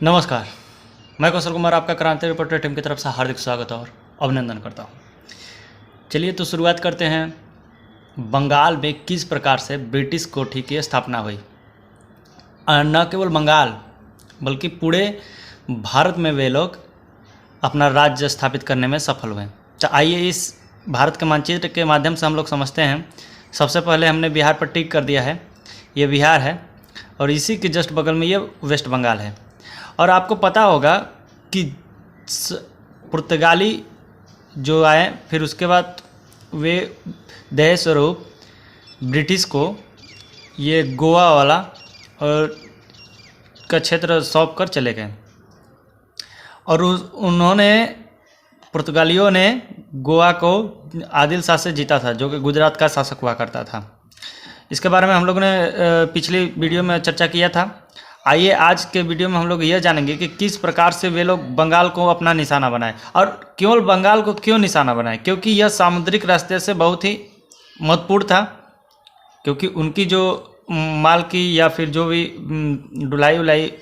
नमस्कार। मैं कौशल कुमार आपका क्रांति रिपोर्टर टीम की तरफ से हार्दिक स्वागत और अभिनंदन करता हूं। चलिए तो शुरुआत करते हैं। बंगाल में किस प्रकार से ब्रिटिश कोठी की स्थापना हुई। न केवल बंगाल बल्कि पूरे भारत में वे लोग अपना राज्य स्थापित करने में सफल हुए। तो आइए इस भारत के मानचित्र के माध्यम से हम लोग समझते हैं। सबसे पहले हमने बिहार पर टिक कर दिया है, ये बिहार है और इसी के जस्ट बगल में ये वेस्ट बंगाल है। और आपको पता होगा कि पुर्तगाली जो आए फिर उसके बाद वे दहेज स्वरूप ब्रिटिश को ये गोवा वाला और का क्षेत्र सौंप कर चले गए और उन्होंने पुर्तगालियों ने गोवा को आदिल शाह से जीता था, जो कि गुजरात का शासक हुआ करता था। इसके बारे में हम लोगों ने पिछली वीडियो में चर्चा किया था। आइए आज के वीडियो में हम लोग यह जानेंगे कि किस प्रकार से वे लोग बंगाल को अपना निशाना बनाए। और केवल बंगाल को क्यों निशाना बनाए, क्योंकि यह सामुद्रिक रास्ते से बहुत ही महत्वपूर्ण था, क्योंकि उनकी जो माल की या फिर जो भी ढुलाई उलाई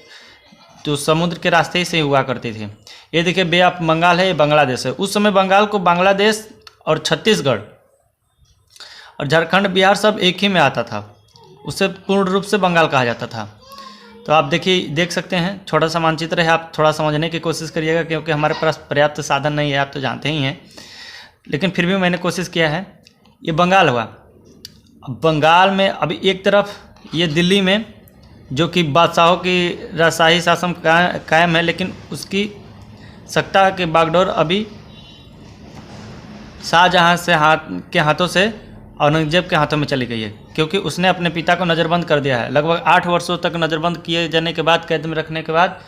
तो समुद्र के रास्ते ही से हुआ करती थी। ये देखिए बे ऑफ बंगाल है, ये बांग्लादेश है। उस समय बंगाल को बांग्लादेश और छत्तीसगढ़ और झारखंड बिहार सब एक ही में आता था, उसे पूर्ण रूप से बंगाल कहा जाता था। तो आप देख सकते हैं, छोटा सा मानचित्र है, आप थोड़ा समझने की कोशिश करिएगा, क्योंकि हमारे पास पर्याप्त साधन नहीं है, आप तो जानते ही हैं, लेकिन फिर भी मैंने कोशिश किया है। ये बंगाल हुआ। अब बंगाल में अभी एक तरफ ये दिल्ली में जो कि बादशाहों की राजशाही शासन कायम है, लेकिन उसकी सत्ता के बागडोर अभी शाहजहाँ के हाथों से औरंगजेब के हाथों में चली गई है, क्योंकि उसने अपने पिता को नज़रबंद कर दिया है। लगभग 8 वर्षों तक नज़रबंद किए जाने के बाद, कैद में रखने के बाद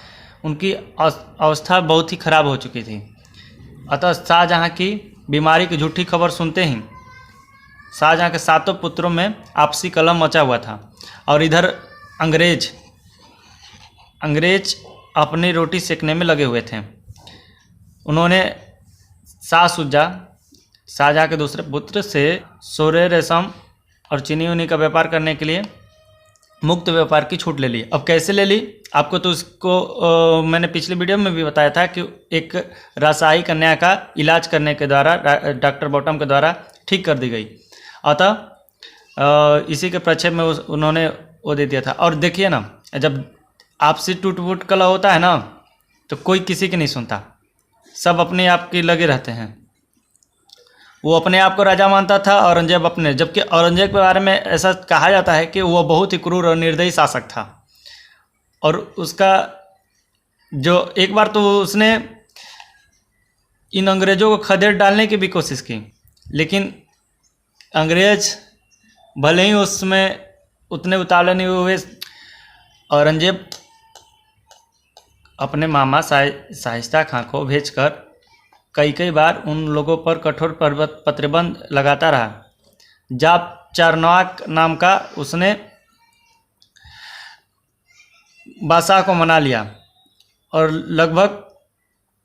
उनकी अवस्था बहुत ही खराब हो चुकी थी। अतः शाहजहाँ की बीमारी की झूठी खबर सुनते ही शाहजहाँ के 7 पुत्रों में आपसी कलह मचा हुआ था। और इधर अंग्रेज अपनी रोटी सेकने में लगे हुए थे। उन्होंने शाह शुजा, शाहजहाँ के दूसरे पुत्र, से सोने, रेशम और चीनी उनी का व्यापार करने के लिए मुक्त व्यापार की छूट ले ली। अब कैसे ले ली, आपको तो उसको मैंने पिछली वीडियो में भी बताया था कि एक राजशाही कन्या का इलाज करने के द्वारा डॉक्टर बॉटम के द्वारा ठीक कर दी गई। अतः इसी के प्रक्षेप में उन्होंने वो दे दिया था। और देखिए ना, जब आपसी टूट फूट कला होता है ना, तो कोई किसी की नहीं सुनता, सब अपने आप के लगे रहते हैं। वो अपने आप को राजा मानता था, औरंगजेब अपने, जबकि औरंगजेब के बारे में ऐसा कहा जाता है कि वह बहुत ही क्रूर और निर्दयी शासक था। और उसका जो एक बार तो उसने इन अंग्रेज़ों को खदेड़ डालने की भी कोशिश की, लेकिन अंग्रेज भले ही उसमें उतने उतावले नहीं हुए। औरंगजेब अपने मामा शाइस्ता खां को भेजकर कई बार उन लोगों पर कठोर प्रतिबंध लगाता रहा। जब चारनॉक नाम का उसने बादशाह को मना लिया और लगभग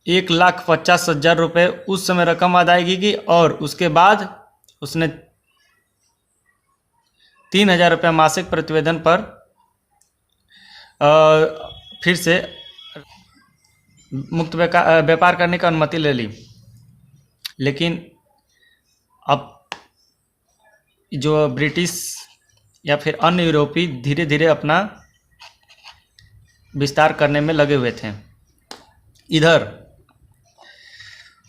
1,50,000 रुपये उस समय रकम अदायगी की, और उसके बाद उसने 3,000 रुपये मासिक प्रतिवेदन पर फिर से मुक्त व्यापार करने की अनुमति ले ली। लेकिन अब जो ब्रिटिश या फिर अन्य यूरोपी धीरे धीरे अपना विस्तार करने में लगे हुए थे। इधर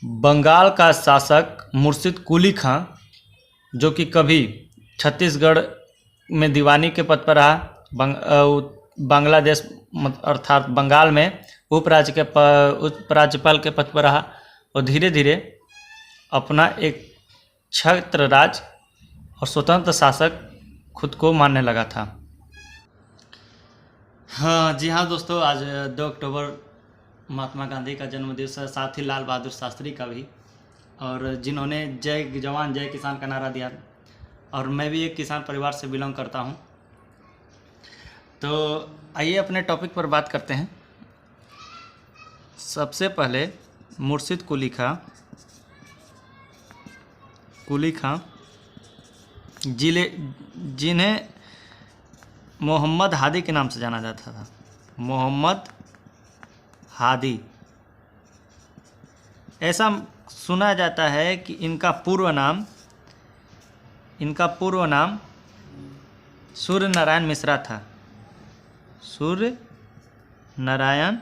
बंगाल का शासक मुर्शिद कुली खां, जो कि कभी छत्तीसगढ़ में दीवानी के पद पर रहा, बांग्लादेश अर्थात बंगाल में उपराज्यपाल के पद पर रहा, और धीरे धीरे अपना एक छत्र राज और स्वतंत्र शासक खुद को मानने लगा था। हाँ जी हाँ दोस्तों, आज 2 अक्टूबर महात्मा गांधी का जन्मदिवस है, साथ ही लाल बहादुर शास्त्री का भी, और जिन्होंने जय जवान जय किसान का नारा दिया। और मैं भी एक किसान परिवार से बिलोंग करता हूँ। तो आइए अपने टॉपिक पर बात करते हैं। सबसे पहले मुर्शिद कुली खां जिन्हें मोहम्मद हादी के नाम से जाना जाता था। मोहम्मद हादी। ऐसा सुना जाता है कि इनका पूर्व नाम सूर्य नारायण मिश्रा था। सूर्य नारायण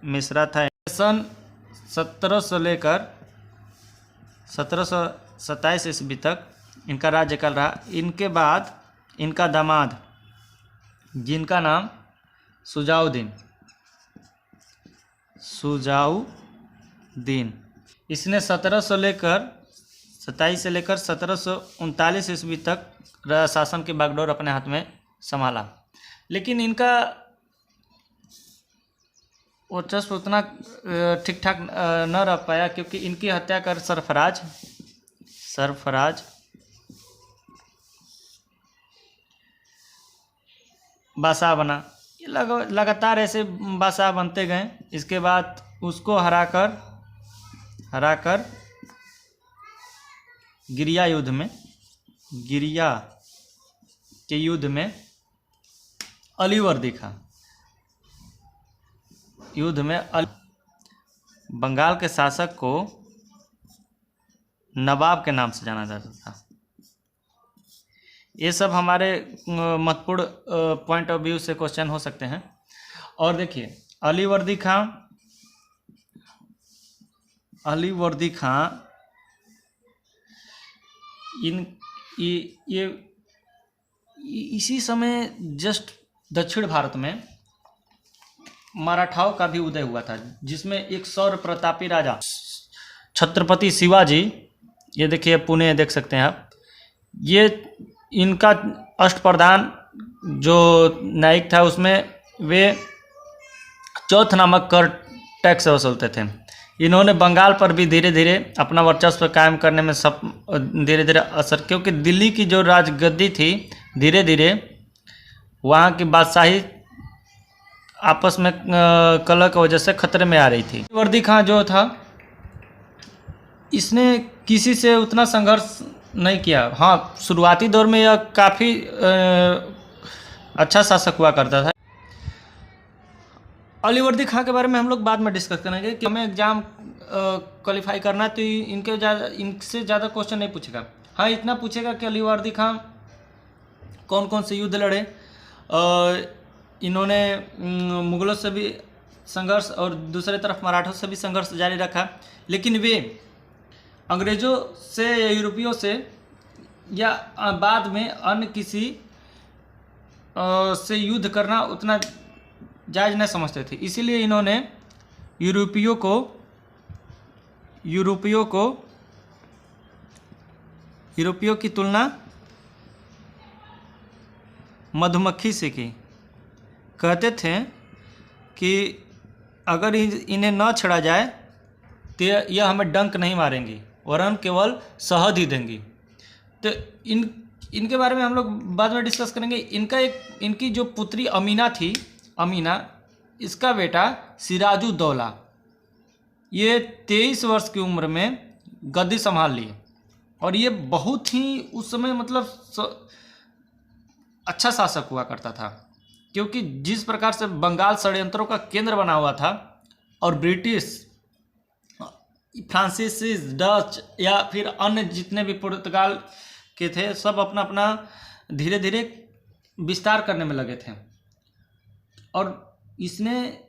मिश्रा था। सन 1700 लेकर 1727 ईस्वी तक इनका राज्यकाल रहा। इनके बाद इनका दामाद, जिनका नाम सुजाउद्दीन, इसने 1727 से लेकर 1739 ईस्वी तक शासन की बागडोर अपने हाथ में संभाला। लेकिन इनका वर्चस्व उतना ठीक ठाक न रह पाया, क्योंकि इनकी हत्या कर सरफराज बादशाह बना। ये लगातार ऐसे बादशाह बनते गए। इसके बाद उसको हराकर गिरिया के युद्ध में अलीवर्दी खां बंगाल के शासक को नवाब के नाम से जाना जाता था। ये सब हमारे महत्वपूर्ण पॉइंट ऑफ व्यू से क्वेश्चन हो सकते हैं। और देखिए, अलीवर्दी खां ये इसी समय जस्ट दक्षिण भारत में मराठाओं का भी उदय हुआ था, जिसमें एक सौर प्रतापी राजा छत्रपति शिवाजी, ये देखिए पुणे देख सकते हैं आप, ये इनका अष्टप्रधान जो न्यायिक था, उसमें वे चौथ नामक कर टैक्स वसूलते थे। इन्होंने बंगाल पर भी धीरे धीरे अपना वर्चस्व कायम करने में सब धीरे धीरे असर, क्योंकि दिल्ली की जो राजगद्दी थी धीरे धीरे वहाँ की बादशाही आपस में कलह की वजह से खतरे में आ रही थी। वर्दी खां जो था, इसने किसी से उतना संघर्ष नहीं किया। हाँ, शुरुआती दौर में यह काफ़ी अच्छा शासक हुआ करता था। अलीवर्दी खां के बारे में हम लोग बाद में डिस्कस करेंगे कि हमें एग्ज़ाम क्वालिफाई करना है तो इनसे ज़्यादा क्वेश्चन नहीं पूछेगा। हाँ, इतना पूछेगा कि अलीवर्दी खां कौन कौन से युद्ध लड़े। इन्होंने मुग़लों से भी संघर्ष और दूसरी तरफ मराठों से भी संघर्ष जारी रखा, लेकिन वे अंग्रेज़ों से या यूरोपियों से या बाद में अन्य किसी से युद्ध करना उतना जायज़ नहीं समझते थे। इसीलिए इन्होंने यूरोपियों की तुलना मधुमक्खी से की। कहते थे कि अगर इन्हें न छेड़ा जाए तो यह हमें डंक नहीं मारेंगी, वरन केवल शहद ही देंगी। तो इनके बारे में हम लोग बाद में डिस्कस करेंगे। इनकी जो पुत्री अमीना, इसका बेटा सिराजुद्दौला, ये 23 वर्ष की उम्र में गद्दी संभाल लिए। और ये बहुत ही उस समय मतलब अच्छा शासक हुआ करता था, क्योंकि जिस प्रकार से बंगाल षड्यंत्रों का केंद्र बना हुआ था और ब्रिटिश, फ्रांसीसी, डच या फिर अन्य जितने भी पुर्तगाल के थे, सब अपना अपना धीरे धीरे विस्तार करने में लगे थे। और इसने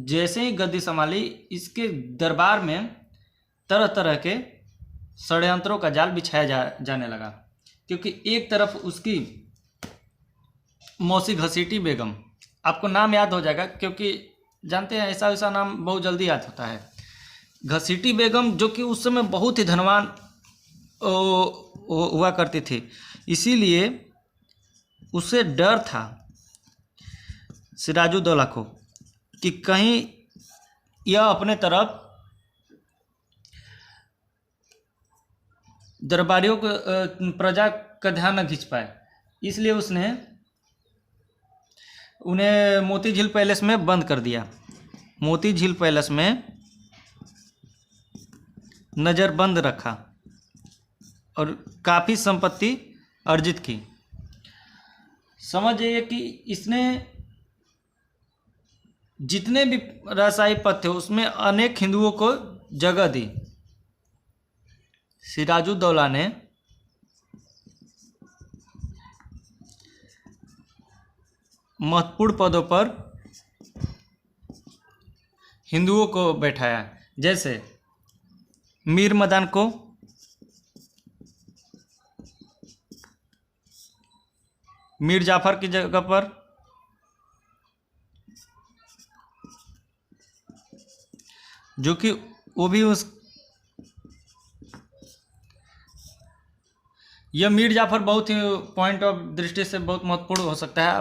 जैसे ही गद्दी संभाली, इसके दरबार में तरह तरह के षड्यंत्रों का जाल बिछाया जाने लगा। क्योंकि एक तरफ उसकी मौसी घसीटी बेगम, आपको नाम याद हो जाएगा क्योंकि जानते हैं ऐसा नाम बहुत जल्दी याद होता है। घसीटी बेगम जो कि उस समय बहुत ही धनवान हुआ करती थी, इसीलिए उसे डर था सिराजुद्दौला को कि कहीं यह अपने तरफ दरबारियों को, प्रजा का ध्यान न खींच पाए। इसलिए उसने उन्हें मोती झील पैलेस में बंद कर दिया। मोती झील पैलेस में नज़रबंद रखा और काफ़ी संपत्ति अर्जित की। समझ जाइए कि इसने जितने भी राजशाही पद थे उसमें अनेक हिंदुओं को जगह दी। सिराजुद्दौला ने महत्वपूर्ण पदों पर हिंदुओं को बैठाया, जैसे मीर मदान को मीर जाफर की जगह पर, जो कि वो भी यह मीर जाफर बहुत ही पॉइंट ऑफ दृष्टि से बहुत महत्वपूर्ण हो सकता है।